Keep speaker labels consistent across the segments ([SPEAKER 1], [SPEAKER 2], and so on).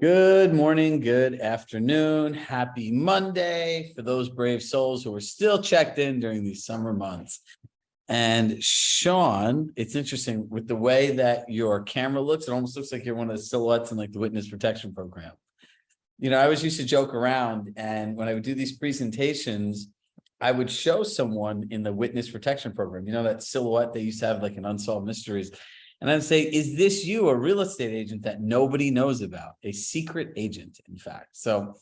[SPEAKER 1] Good morning, good afternoon, happy Monday for those brave souls who are still checked in during these summer months. And Sean, it's interesting with the way that your camera looks, it almost looks like you're one of the silhouettes in like the witness protection program. I always used to joke around, and when I would do these presentations, I would show someone in the witness protection program, that silhouette they used to have like in Unsolved Mysteries. And I'd say, is this you, a real estate agent that nobody knows about, a secret agent, in fact? So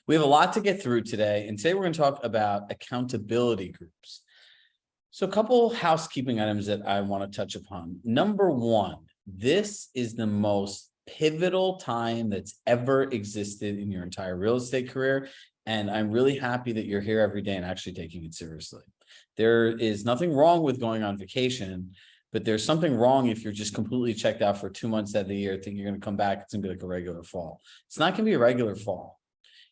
[SPEAKER 1] we have a lot to get through today. And today we're going to talk about accountability groups. So a couple housekeeping items that I want to touch upon. Number one, this is the most pivotal time that's ever existed in your entire real estate career. And I'm really happy that you're here every day and actually taking it seriously. There is nothing wrong with going on vacation, but there's something wrong if you're just completely checked out for 2 months out of the year, thinking you're going to come back, it's going to be like a regular fall. It's not going to be a regular fall,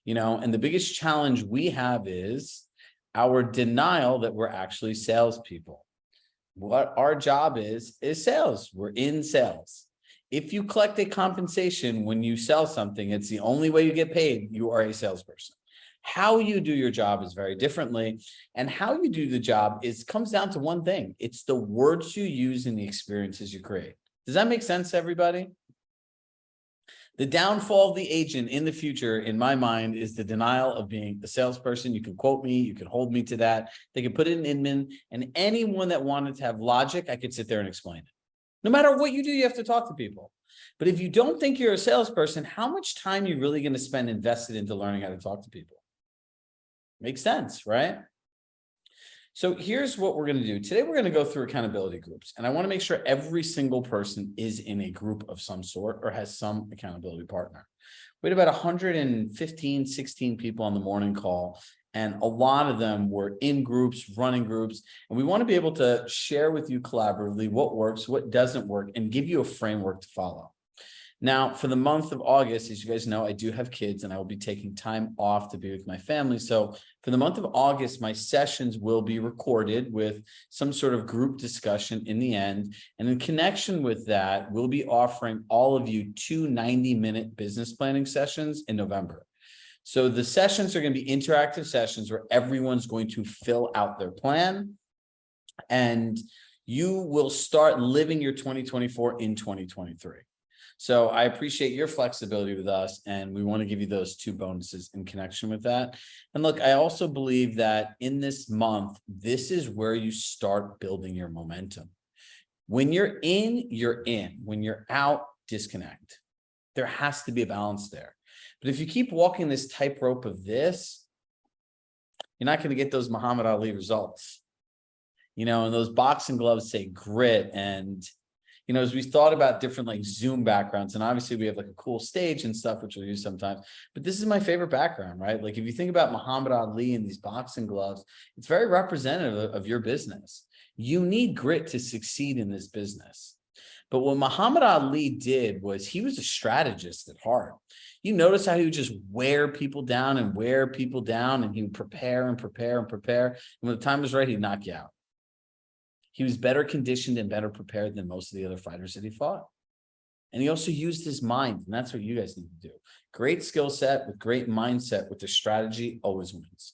[SPEAKER 1] and the biggest challenge we have is our denial that we're actually salespeople. What our job is sales. We're in sales. If you collect a compensation when you sell something, it's the only way you get paid. You are a salesperson. How you do your job is very differently. And how you do the job comes down to one thing. It's the words you use and the experiences you create. Does that make sense to everybody? The downfall of the agent in the future, in my mind, is the denial of being a salesperson. You can quote me, you can hold me to that. They can put it in Inman, and anyone that wanted to have logic, I could sit there and explain it. No matter what you do, you have to talk to people. But if you don't think you're a salesperson, how much time are you really going to spend invested into learning how to talk to people? Makes sense, right? So here's what we're going to do. Today, we're going to go through accountability groups. And I want to make sure every single person is in a group of some sort or has some accountability partner. We had about 115, 16 people on the morning call. And a lot of them were in groups, running groups. And we want to be able to share with you collaboratively what works, what doesn't work, and give you a framework to follow. Now, for the month of August, as you guys know, I do have kids and I will be taking time off to be with my family. So for the month of August, my sessions will be recorded with some sort of group discussion in the end. And in connection with that, we'll be offering all of you 2 90-minute business planning sessions in November. So the sessions are going to be interactive sessions where everyone's going to fill out their plan. And you will start living your 2024 in 2023. So I appreciate your flexibility with us, and we want to give you those 2 bonuses in connection with that. And look, I also believe that in this month, this is where you start building your momentum. When you're in, you're in. When you're out, disconnect. There has to be a balance there. But if you keep walking this tightrope of this, you're not going to get those Muhammad Ali results. And those boxing gloves say grit. And as we thought about different like Zoom backgrounds, and obviously we have like a cool stage and stuff, which we'll use sometimes, but this is my favorite background, right? Like if you think about Muhammad Ali and these boxing gloves, it's very representative of your business. You need grit to succeed in this business. But what Muhammad Ali did was he was a strategist at heart. You notice how he would just wear people down, and he would prepare and prepare and prepare. And when the time was right, he'd knock you out. He was better conditioned and better prepared than most of the other fighters that he fought. And he also used his mind, and that's what you guys need to do. Great skill set with great mindset with the strategy always wins.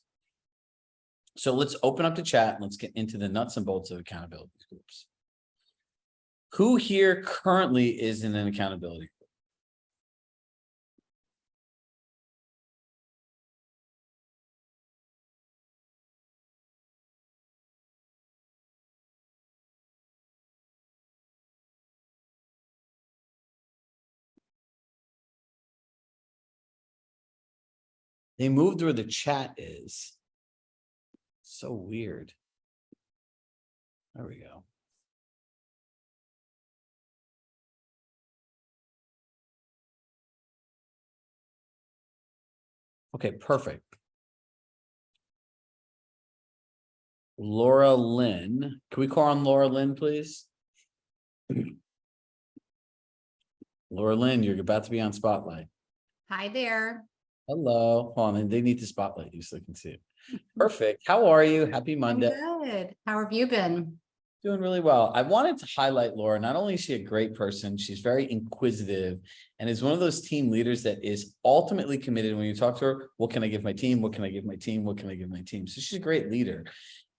[SPEAKER 1] So let's open up the chat and let's get into the nuts and bolts of accountability groups. Who here currently is in an accountability group? They moved where the chat is. So weird. There we go. Okay, perfect. Laura Lynn. Can we call on Laura Lynn, please? Laura Lynn, you're about to be on Spotlight.
[SPEAKER 2] Hi there.
[SPEAKER 1] Hello. Hold on, they need to spotlight you so they can see it. Perfect. How are you? Happy Monday.
[SPEAKER 2] I'm good. How have you been?
[SPEAKER 1] Doing really well. I wanted to highlight Laura. Not only is she a great person, she's very inquisitive and is one of those team leaders that is ultimately committed. When you talk to her, what can I give my team? What can I give my team? What can I give my team? So she's a great leader.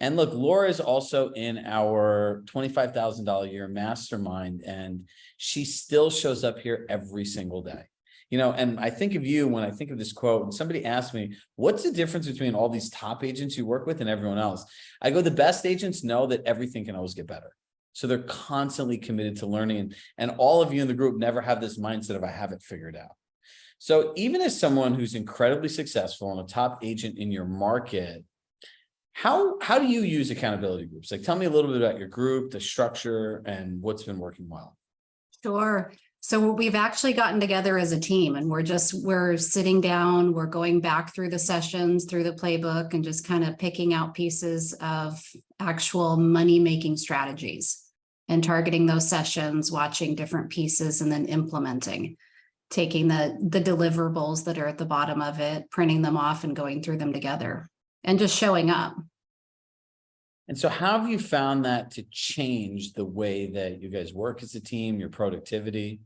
[SPEAKER 1] And look, Laura is also in our $25,000 a year mastermind, and she still shows up here every single day. You know, and I think of you when I think of this quote, and somebody asked me, what's the difference between all these top agents you work with and everyone else? I go, the best agents know that everything can always get better. So they're constantly committed to learning. And all of you in the group never have this mindset of I have it figured out. So even as someone who's incredibly successful and a top agent in your market, how do you use accountability groups? Like, tell me a little bit about your group, the structure, and what's been working well.
[SPEAKER 2] Sure. So we've actually gotten together as a team, and we're sitting down, we're going back through the sessions, through the playbook, and just kind of picking out pieces of actual money-making strategies and targeting those sessions, watching different pieces, and then implementing, taking the deliverables that are at the bottom of it, printing them off and going through them together and just showing up.
[SPEAKER 1] And so how have you found that to change the way that you guys work as a team, your productivity?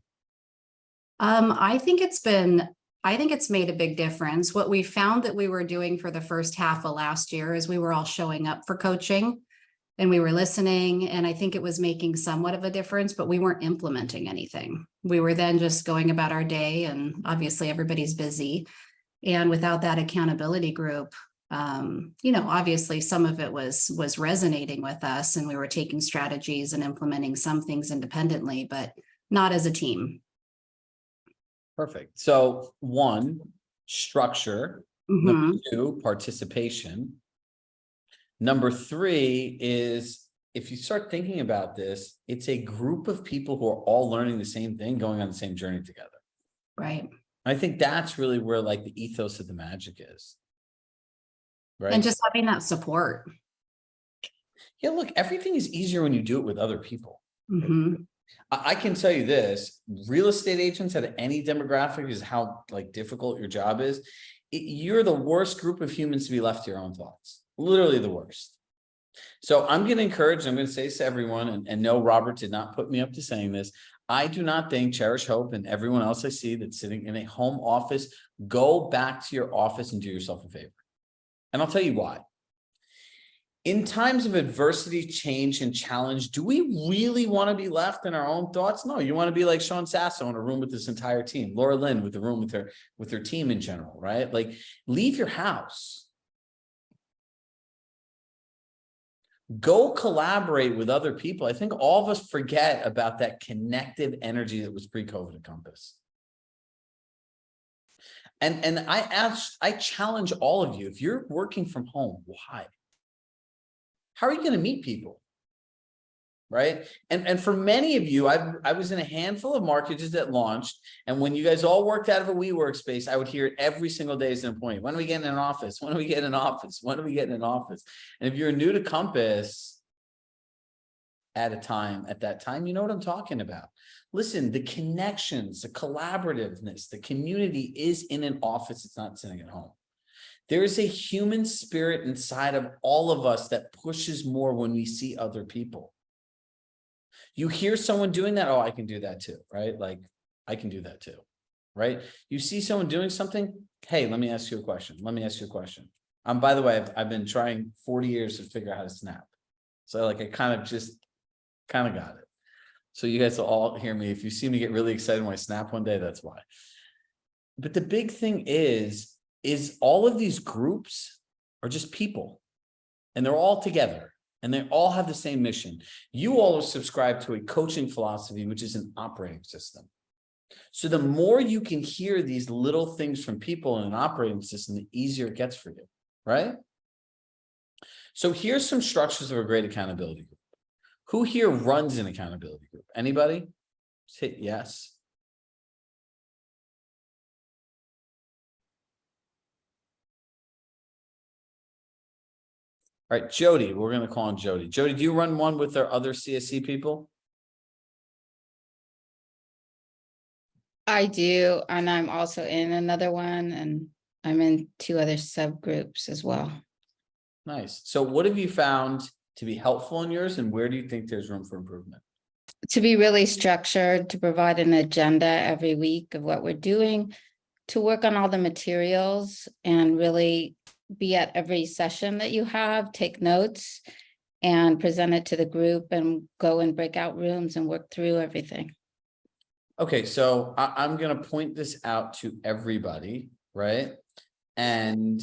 [SPEAKER 2] I think it's made a big difference. What we found that we were doing for the first half of last year is we were all showing up for coaching and we were listening, and I think it was making somewhat of a difference, but we weren't implementing anything. We were then just going about our day, and obviously everybody's busy. And without that accountability group, obviously some of it was resonating with us, and we were taking strategies and implementing some things independently, but not as a team.
[SPEAKER 1] Perfect. So 1, structure. Number 2, participation. Number 3 is, if you start thinking about this, it's a group of people who are all learning the same thing, going on the same journey together.
[SPEAKER 2] Right.
[SPEAKER 1] I think that's really where like the ethos of the magic is. Right.
[SPEAKER 2] And just having that support.
[SPEAKER 1] Yeah, look, everything is easier when you do it with other people.
[SPEAKER 2] Mm-hmm.
[SPEAKER 1] I can tell you this, real estate agents at any demographic is how like difficult your job is. You're the worst group of humans to be left to your own thoughts, literally the worst. So I'm going to encourage, I'm going to say this to everyone, and no, Robert did not put me up to saying this. I do not think Cherish Hope and everyone else I see that's sitting in a home office, go back to your office and do yourself a favor. And I'll tell you why. In times of adversity, change, and challenge, do we really want to be left in our own thoughts? No, you want to be like Sean Sasso in a room with this entire team, Laura Lynn with the room with her team in general, right? Like, leave your house. Go collaborate with other people. I think all of us forget about that connective energy that was pre-COVID at Compass. And I challenge all of you, if you're working from home, why? How are you going to meet people? Right. And for many of you, I was in a handful of markets that launched. And when you guys all worked out of a WeWork space, I would hear it every single day as an employee. When are we getting an office? When are we getting an office? When are we getting an office? And if you're new to Compass at that time, you know what I'm talking about. Listen, the connections, the collaborativeness, the community is in an office. It's not sitting at home. There is a human spirit inside of all of us that pushes more when we see other people. You hear someone doing that, oh, I can do that too, right? Like, I can do that too, right? You see someone doing something, hey, let me ask you a question. Let me ask you a question. By the way, I've been trying 40 years to figure out how to snap. So like, I kind of got it. So you guys will all hear me. If you see me get really excited when I snap one day, that's why. But the big thing is all of these groups are just people, and they're all together, and they all have the same mission. You all subscribe to a coaching philosophy, which is an operating system. So the more you can hear these little things from people in an operating system, the easier it gets for you, right? So here's some structures of a great accountability group. Who here runs an accountability group? Anybody? Just hit yes. All right, Jody, we're going to call on Jody. Jody, do you run one with our other CSC people?
[SPEAKER 3] I do, and I'm also in another one, and I'm in 2 other subgroups as well.
[SPEAKER 1] Nice. So what have you found to be helpful in yours? And where do you think there's room for improvement?
[SPEAKER 3] To be really structured, to provide an agenda every week of what we're doing, to work on all the materials and really be at every session that you have, take notes and present it to the group and go in breakout rooms and work through everything.
[SPEAKER 1] Okay, so I'm going to point this out to everybody, right? And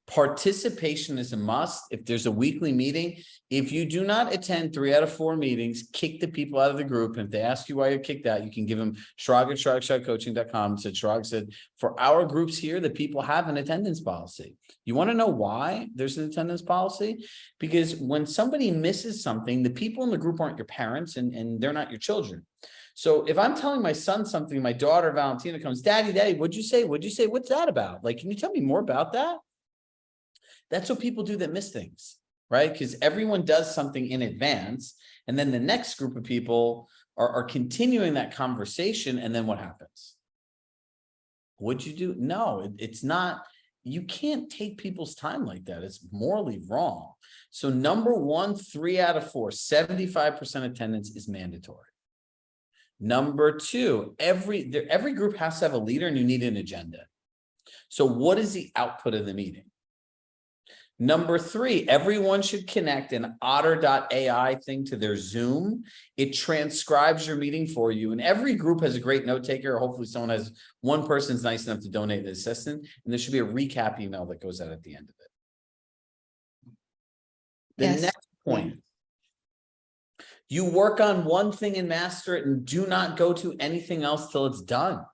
[SPEAKER 1] participation is a must. If there's a weekly meeting, if you do not attend 3 out of 4 meetings, kick the people out of the group. And if they ask you why you're kicked out, you can give them Chirag at ChiragShahCoaching.com. Said Chirag said, for our groups here, the people have an attendance policy. You want to know why there's an attendance policy? Because when somebody misses something, the people in the group aren't your parents and they're not your children. So if I'm telling my son something, my daughter Valentina comes, Daddy, what'd you say? What'd you say? What's that about? Like, can you tell me more about that? That's what people do that miss things, right? Because everyone does something in advance. And then the next group of people are continuing that conversation. And then what happens? What'd you do? No, it's not. You can't take people's time like that. It's morally wrong. So number one, 3 out of 4, 75% attendance is mandatory. Number 2, every group has to have a leader and you need an agenda. So what is the output of the meeting? Number 3, everyone should connect an otter.ai thing to their Zoom. It transcribes your meeting for you. And every group has a great note taker. Or hopefully someone has one person's nice enough to donate an assistant. And there should be a recap email that goes out at the end of it. The next point. You work on one thing and master it and do not go to anything else till it's done.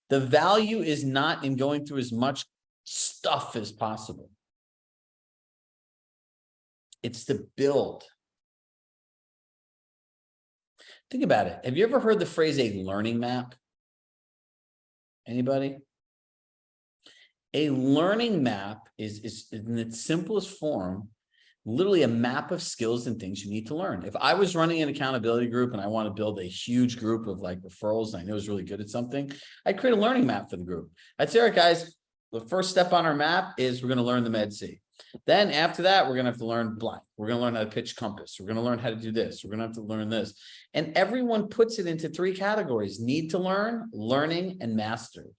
[SPEAKER 1] The value is not in going through as much stuff as possible. It's to build. Think about it. Have you ever heard the phrase a learning map? Anybody? A learning map is in its simplest form, literally a map of skills and things you need to learn. If I was running an accountability group and I want to build a huge group of like referrals, and I know I was really good at something, I'd create a learning map for the group. I'd say, all right, guys, the first step on our map is we're going to learn the Med C. Then after that, we're going to have to learn blank. We're going to learn how to pitch compass. We're going to learn how to do this. We're going to have to learn this. And everyone puts it into 3 categories: need to learn, learning, and mastered.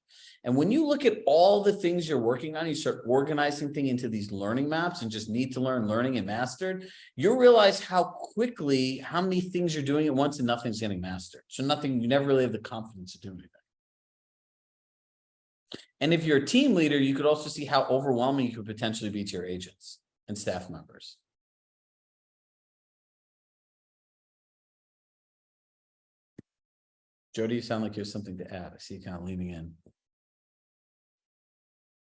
[SPEAKER 1] And when you look at all the things you're working on, you start organizing things into these learning maps and just need to learn, learning, and mastered, you'll realize how many things you're doing at once and nothing's getting mastered. So you never really have the confidence to do anything. And if you're a team leader, you could also see how overwhelming you could potentially be to your agents and staff members. Jody, you sound like you have something to add. I see you kind of leaning in.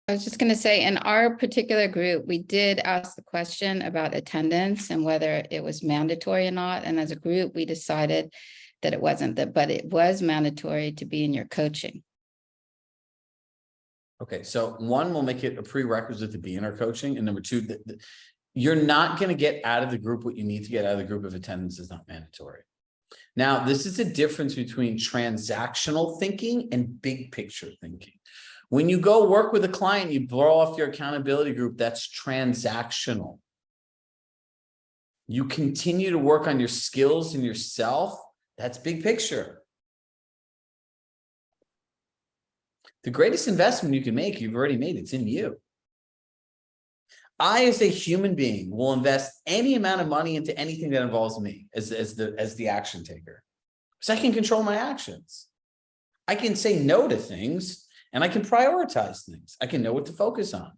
[SPEAKER 3] I was just going to say, in our particular group, we did ask the question about attendance and whether it was mandatory or not. And as a group, we decided that it wasn't, but it was mandatory to be in your coaching.
[SPEAKER 1] Okay, so 1, we'll make it a prerequisite to be in our coaching. And number 2, you're not going to get out of the group what you need to get out of the group if attendance is not mandatory. Now, this is a difference between transactional thinking and big picture thinking. When you go work with a client, you blow off your accountability group, that's transactional. You continue to work on your skills and yourself, that's big picture. The greatest investment you can make, you've already made, it's in you. I, as a human being, will invest any amount of money into anything that involves me as the action taker. Because I can control my actions. I can say no to things. And I can prioritize things. I can know what to focus on.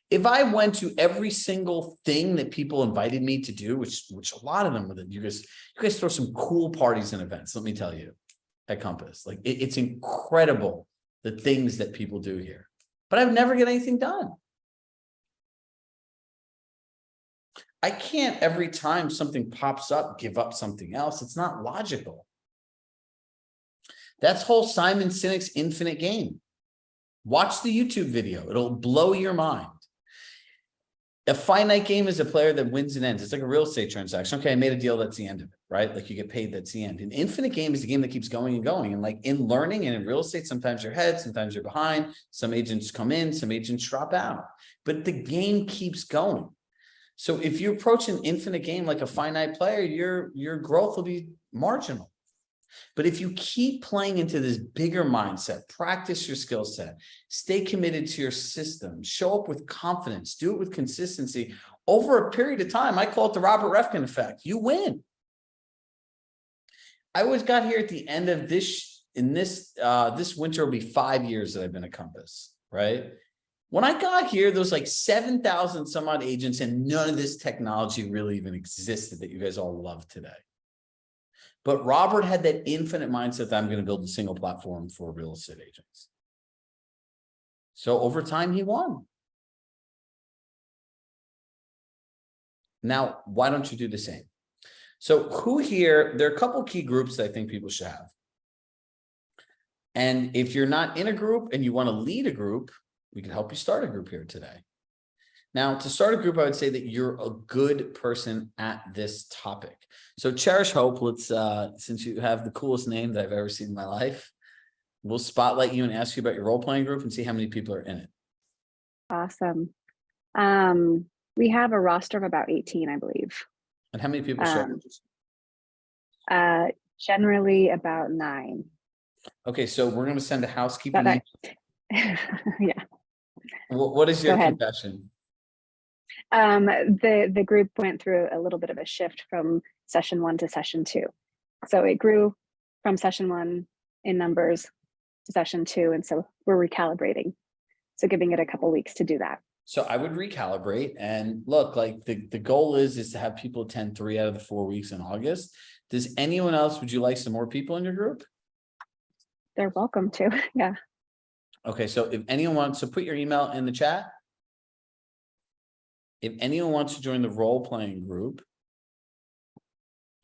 [SPEAKER 1] If I went to every single thing that people invited me to do, which a lot of them, you guys throw some cool parties and events, let me tell you, at Compass. Like it's incredible the things that people do here. But I would never get anything done. I can't every time something pops up, give up something else. It's not logical. That's whole Simon Sinek's infinite game. Watch the YouTube video. It'll blow your mind. A finite game is a player that wins and ends. It's like a real estate transaction. Okay, I made a deal. That's the end of it. right? Like you get paid, that's the end. An infinite game is a game that keeps going and going. And like in learning and in real estate, sometimes you're ahead, sometimes you're behind. Some agents come in, some agents drop out, but the game keeps going. So if you approach an infinite game like a finite player, your growth will be marginal. But if you keep playing into this bigger mindset, practice your skill set, stay committed to your system, show up with confidence, do it with consistency over a period of time. I call it the Robert Refkin effect. You win. I always got here at the end of this winter will be 5 years that I've been at Compass, right? When I got here, there was like 7,000 some odd agents and none of this technology really even existed that you guys all love today. But Robert had that infinite mindset that I'm going to build a single platform for real estate agents. So over time, he won. Now, why don't you do the same? So who here, there are a couple key groups that I think people should have. And if you're not in a group and you want to lead a group, we can help you start a group here today. Now, to start a group, I would say that you're a good person at this topic. So Cherish Hope, let's, since you have the coolest name that I've ever seen in my life, we'll spotlight you and ask you about your role-playing group and see how many people are in it.
[SPEAKER 4] Awesome. We have a roster of about 18, I believe.
[SPEAKER 1] And how many people show up?
[SPEAKER 4] Generally about 9.
[SPEAKER 1] Okay, so we're going to send a housekeeping.
[SPEAKER 4] Yeah.
[SPEAKER 1] What is your confession?
[SPEAKER 4] The group went through a little bit of a shift from session 1 to session 2. So it grew from session 1 in numbers to session 2. And so we're recalibrating. So giving it a couple weeks to do that.
[SPEAKER 1] So I would recalibrate and look, like the goal is to have people attend 3 out of the 4 weeks in August. Does anyone else, would you like some more people in your group?
[SPEAKER 4] They're welcome to, yeah.
[SPEAKER 1] Okay, so if anyone wants to put your email in the chat. If anyone wants to join the role-playing group.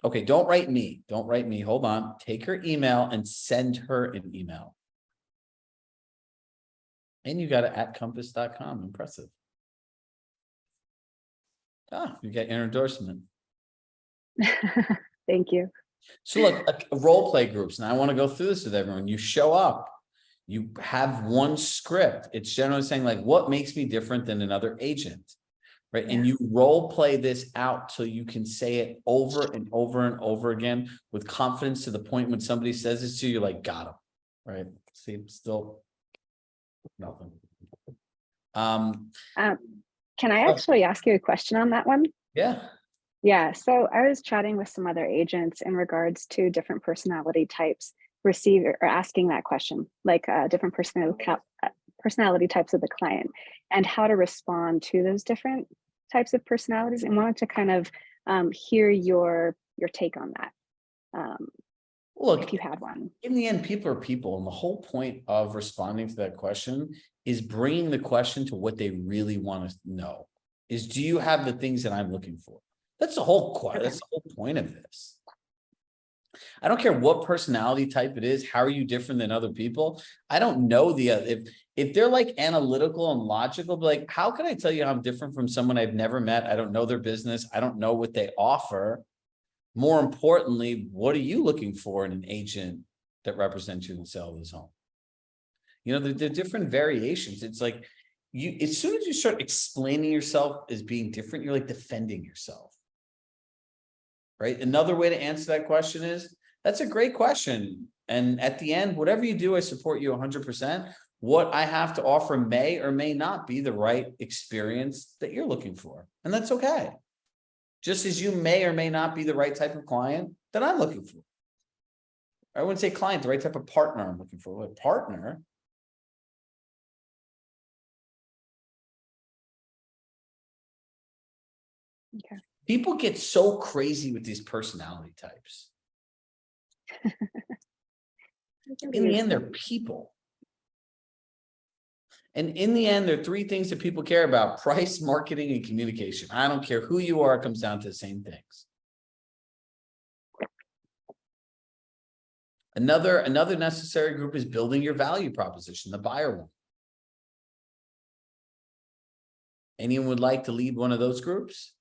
[SPEAKER 1] Okay, don't write me. Don't write me. Hold on. Take her email and send her an email. And you got it at compass.com. Impressive. Ah, you got your endorsement.
[SPEAKER 4] Thank you.
[SPEAKER 1] So look, role play groups. And I want to go through this with everyone. You show up, you have one script. It's generally saying like, what makes me different than another agent? Right. Yeah. And you role play this out so you can say it over and over and over again with confidence to the point when somebody says this to you, you're like, got him. Right. See, still nothing.
[SPEAKER 4] Can I actually ask you a question on that one?
[SPEAKER 1] Yeah.
[SPEAKER 4] Yeah. So I was chatting with some other agents in regards to different personality types or asking that question, like different personality types of the client and how to respond to those different types of personalities, and wanted to kind of hear your take on that. Look, if you had one.
[SPEAKER 1] In the end, people are people, and the whole point of responding to that question is bringing the question to what they really want to know. Is, do you have the things that I'm looking for? That's the whole That's the whole point of this. I don't care what personality type it is. How are you different than other people? I don't know if they're like analytical and logical, but like, how can I tell you how I'm different from someone I've never met? I don't know their business. I don't know what they offer. More importantly, what are you looking for in an agent that represents you in the sale of this home? You know, there are different variations. It's like as soon as you start explaining yourself as being different, you're like defending yourself. Right? Another way to answer that question is, that's a great question. And at the end, whatever you do, I support you 100%. What I have to offer may or may not be the right experience that you're looking for. And that's okay. Just as you may or may not be the right type of client that I'm looking for. I wouldn't say client, the right type of partner I'm looking for. A partner.
[SPEAKER 4] Okay.
[SPEAKER 1] People get so crazy with these personality types. In the end, they're people. And in the end, there are 3 things that people care about: price, marketing, and communication. I don't care who you are, it comes down to the same things. Another necessary group is building your value proposition, the buyer one. Anyone would like to lead one of those groups?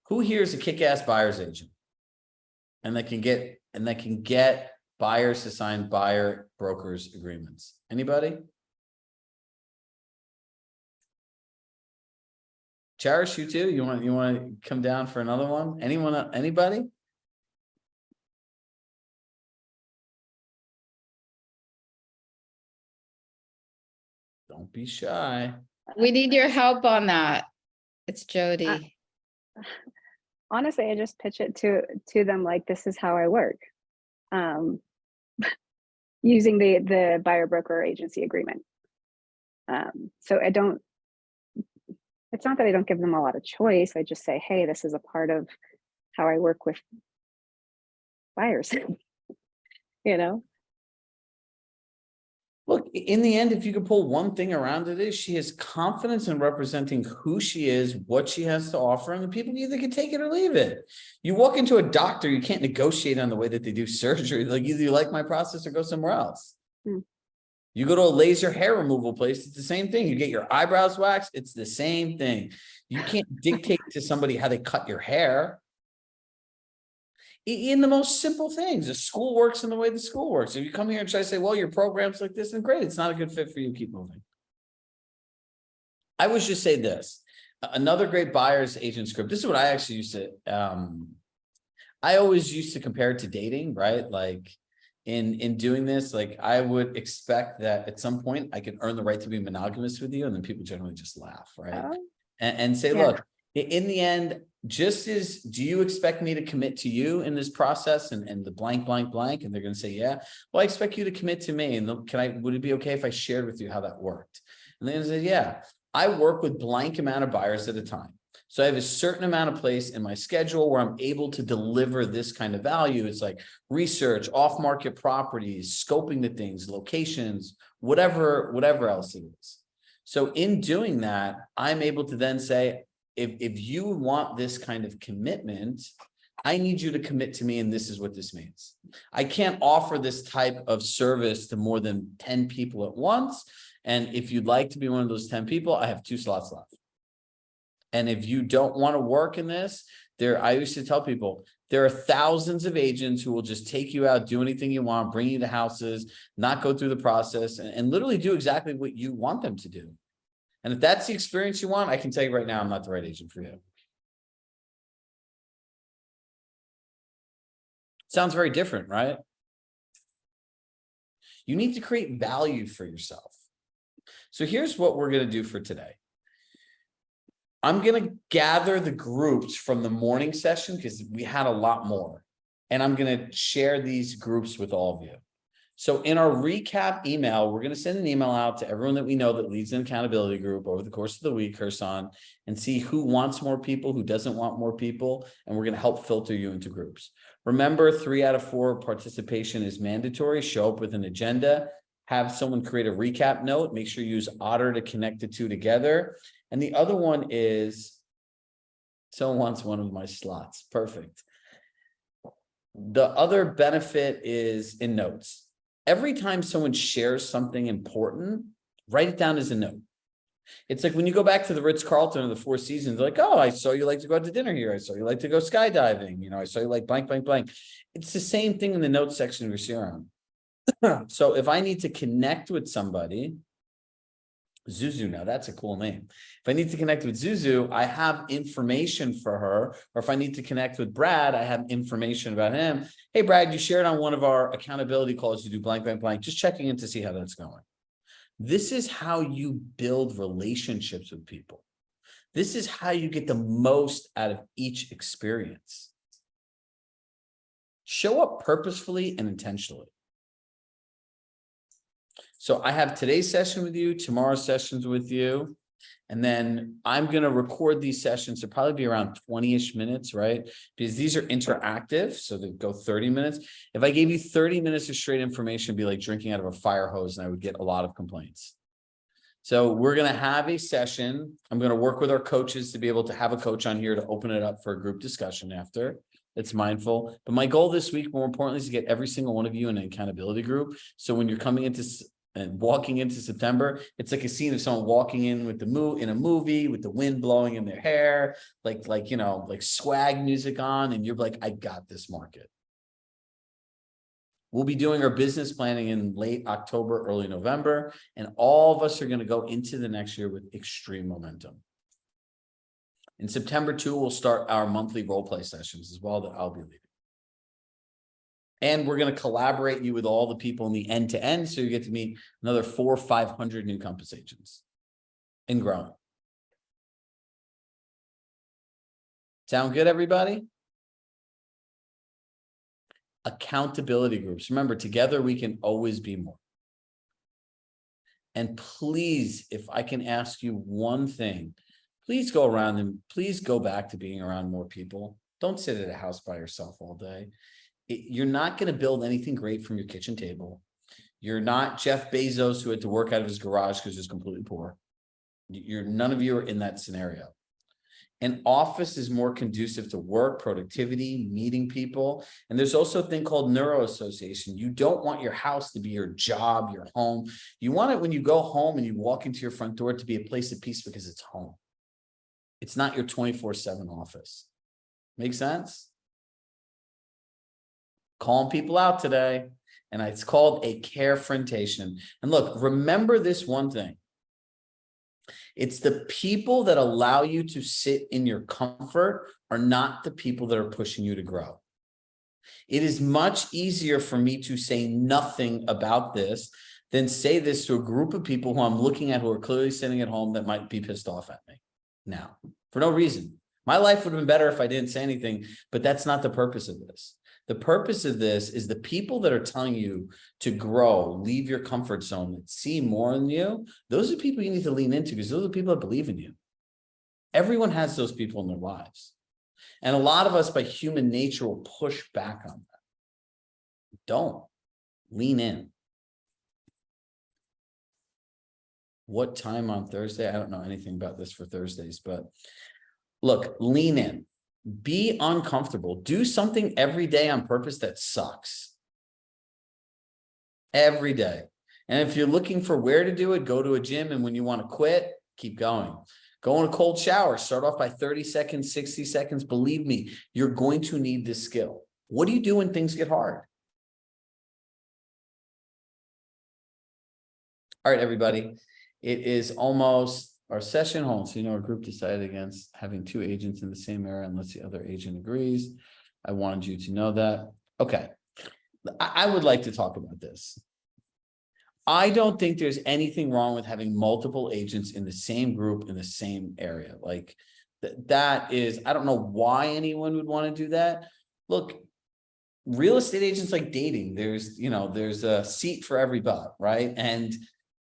[SPEAKER 1] Who here is a kick-ass buyer's agent? And that can get buyers to sign buyer brokers agreements. Anybody? Cherish, you too? You want to come down for another one? Anyone, anybody? Don't be shy.
[SPEAKER 3] We need your help on that. It's Jody.
[SPEAKER 4] Honestly, I just pitch it to them like, this is how I work. Using the buyer broker agency agreement. So it's not that I don't give them a lot of choice. I just say, hey, this is a part of how I work with buyers, you know?
[SPEAKER 1] Look, in the end, if you could pull one thing around it is she has confidence in representing who she is, what she has to offer, and the people either can take it or leave it. You walk into a doctor, you can't negotiate on the way that they do surgery. Like either you like my process or go somewhere else. You go to a laser hair removal place, it's the same thing. You get your eyebrows waxed, it's the same thing. You can't dictate to somebody how they cut your hair. In the most simple things, the school works in the way the school works. If you come here and try to say, well, your program's like this, and great, it's not a good fit for you, keep moving. I would just say this, another great buyer's agent script. This is what I actually used to, I always used to compare it to dating, right? Like in doing this, like I would expect that at some point I could earn the right to be monogamous with you. And then people generally just laugh, right? And say, look, in the end, just as, do you expect me to commit to you in this process and the blank, blank, blank? And they're going to say, yeah, well, I expect you to commit to me. And would it be okay if I shared with you how that worked? And then they say, yeah, I work with blank amount of buyers at a time. So I have a certain amount of place in my schedule where I'm able to deliver this kind of value. It's like research, off-market properties, scoping the things, locations, whatever else it is. So in doing that, I'm able to then say, if you want this kind of commitment, I need you to commit to me, and this is what this means. I can't offer this type of service to more than 10 people at once. And if you'd like to be one of those 10 people, I have 2 slots left. And if you don't want to work in this, I used to tell people, there are thousands of agents who will just take you out, do anything you want, bring you to houses, not go through the process, and literally do exactly what you want them to do. And if that's the experience you want, I can tell you right now, I'm not the right agent for you. Sounds very different, right? You need to create value for yourself. So here's what we're going to do for today. I'm going to gather the groups from the morning session because we had a lot more. And I'm going to share these groups with all of you. So in our recap email, we're going to send an email out to everyone that we know that leads an accountability group over the course of the week, Herson, and see who wants more people, who doesn't want more people, and we're going to help filter you into groups. Remember, 3 out of 4 participation is mandatory. Show up with an agenda, have someone create a recap note, make sure you use Otter to connect the 2 together. And the other one is, someone wants one of my slots. Perfect. The other benefit is in notes. Every time someone shares something important, write it down as a note. It's like when you go back to the Ritz-Carlton or the Four Seasons, they're like, oh, I saw you like to go out to dinner here. I saw you like to go skydiving. You know, I saw you like blank, blank, blank. It's the same thing in the notes section of your CRM. So if I need to connect with somebody, Zuzu, now that's a cool name. If I need to connect with Zuzu, I have information for her. Or if I need to connect with Brad, I have information about him. Hey, Brad, you shared on one of our accountability calls, you do blank, blank, blank, just checking in to see how that's going. This is how you build relationships with people. This is how you get the most out of each experience. Show up purposefully and intentionally. So I have today's session with you, tomorrow's sessions with you, and then I'm going to record these sessions to probably be around 20-ish minutes, right? Because these are interactive, so they go 30 minutes. If I gave you 30 minutes of straight information, it'd be like drinking out of a fire hose, and I would get a lot of complaints. So we're going to have a session. I'm going to work with our coaches to be able to have a coach on here to open it up for a group discussion after. It's mindful. But my goal this week, more importantly, is to get every single one of you in an accountability group. So when you're coming into and walking into September, it's like a scene of someone walking in with in a movie with the wind blowing in their hair, like you know, like swag music on, and you're like, I got this market. We'll be doing our business planning in late October, early November, and all of us are going to go into the next year with extreme momentum. In September 2, we'll start our monthly role play sessions as well that I'll be leading. And we're going to collaborate you with all the people in the end-to-end, so you get to meet another 400 or 500 new Compass agents and growing. Sound good, everybody? Accountability groups. Remember, together we can always be more. And please, if I can ask you one thing, please go around and please go back to being around more people. Don't sit at a house by yourself all day. You're not going to build anything great from your kitchen table. You're not Jeff Bezos, who had to work out of his garage because he was completely poor. None of you are in that scenario. An office is more conducive to work, productivity, meeting people. And there's also a thing called neuroassociation. You don't want your house to be your job, your home. You want it when you go home and you walk into your front door to be a place of peace because it's home. It's not your 24/7 office. Make sense? Calling people out today. And it's called a carefrontation. And look, remember this one thing. It's the people that allow you to sit in your comfort are not the people that are pushing you to grow. It is much easier for me to say nothing about this than say this to a group of people who I'm looking at who are clearly sitting at home that might be pissed off at me now for no reason. My life would have been better if I didn't say anything, but that's not the purpose of this. The purpose of this is the people that are telling you to grow, leave your comfort zone, that see more in you. Those are people you need to lean into because those are the people that believe in you. Everyone has those people in their lives. And a lot of us by human nature will push back on that. Don't. Lean in. What time on Thursday? I don't know anything about this for Thursdays, but look, lean in. Be uncomfortable. Do something every day on purpose that sucks. Every day. And if you're looking for where to do it, go to a gym. And when you want to quit, keep going. Go in a cold shower. Start off by 30 seconds, 60 seconds. Believe me, you're going to need this skill. What do you do when things get hard? All right, everybody. It is almost our session home. So, our group decided against having 2 agents in the same area unless the other agent agrees. I wanted you to know that. Okay. I would like to talk about this. I don't think there's anything wrong with having multiple agents in the same group in the same area. Like that is, I don't know why anyone would want to do that. Look, real estate agents like dating. There's a seat for every butt, right? And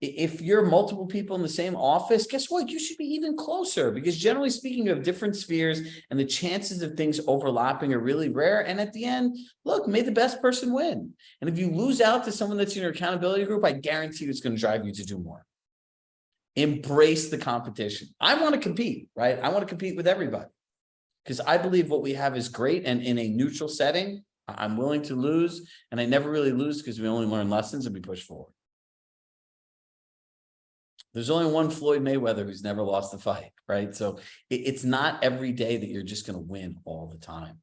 [SPEAKER 1] if you're multiple people in the same office, guess what? You should be even closer because generally speaking, you have different spheres and the chances of things overlapping are really rare. And at the end, look, may the best person win. And if you lose out to someone that's in your accountability group, I guarantee you it's going to drive you to do more. Embrace the competition. I want to compete, right? I want to compete with everybody because I believe what we have is great. And in a neutral setting, I'm willing to lose. And I never really lose because we only learn lessons and we push forward. There's only one Floyd Mayweather who's never lost a fight, right? So it's not every day that you're just going to win all the time.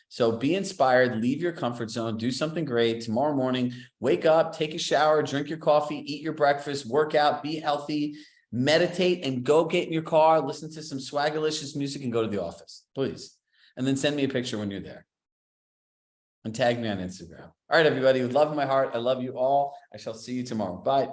[SPEAKER 1] So be inspired, leave your comfort zone, do something great. Tomorrow morning, wake up, take a shower, drink your coffee, eat your breakfast, work out, be healthy, meditate, and go get in your car, listen to some Swagalicious music and go to the office, please. And then send me a picture when you're there. And tag me on Instagram. All right, everybody, with love in my heart, I love you all. I shall see you tomorrow. Bye.